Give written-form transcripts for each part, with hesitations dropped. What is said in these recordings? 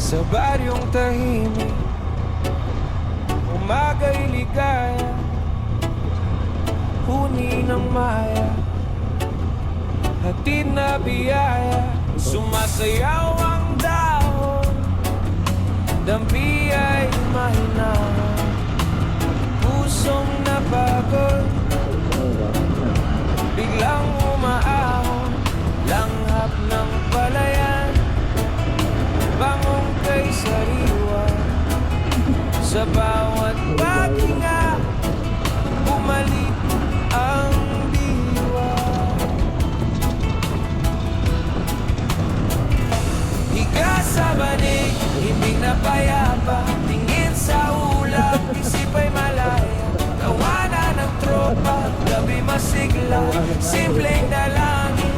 Sa baryong tahimik, umaga'y ligaya, huni ng maya, hatid na biyaya. Sumasayaw ang dahon, dampi ay mahinawa, pusong napagod, biglang umaahon, langhap ng palayan, bangong kay sariwa. Sa bawat paghinga, bumalik ang diwa. Higa sa banig, hindi na payapa, tingin sa ulap, isip ay malaya. Tawanan ng tropa, gabi masigla, simpleng dalangin,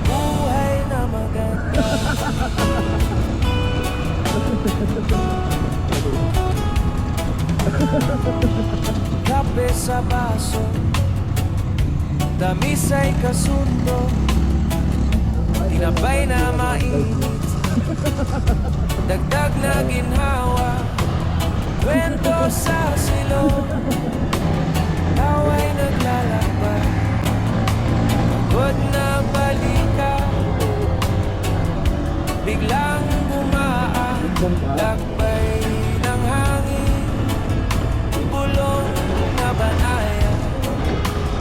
buhay na maganda. Kape sa baso, tamis ay kasundo, tinapay na mainit, dagdag na ginhawa, kwento sa silong, away naglalakbay, pagod na balikan, biglang gumaan, lakbay ng hangin, bulong na banaya,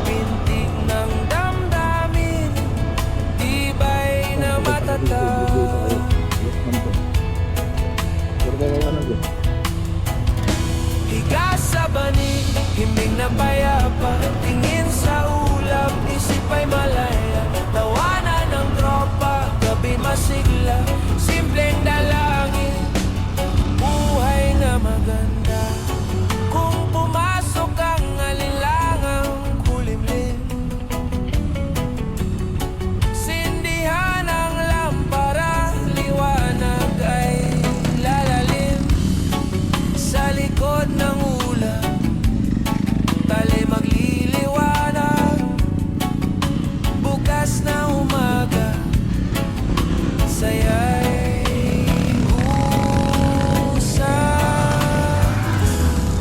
pintig ng damdamin, tibay na matatag. Higa sa banig, himig na payapa, tingin sa ulap, isip ay malaya. Tawanan ng tropa, gabi masigla, simpleng dalangin, buhay na maganda. Kung pumasok ang alinlangang kulimlim, sindihan ang lampara, liwanag ay lalalim. Sa likod ng ulap, tali magliliwanag, bukas na umaga, saya'y usap.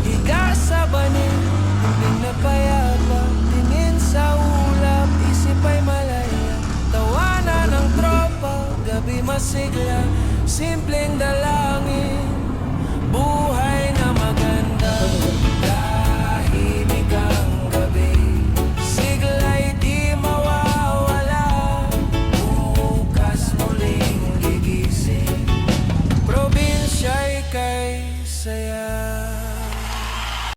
Higa sa banig, himig na payapa, tingin sa ulap, isip ay malaya. Tawanan ng tropa, gabi masigla, simpleng dala.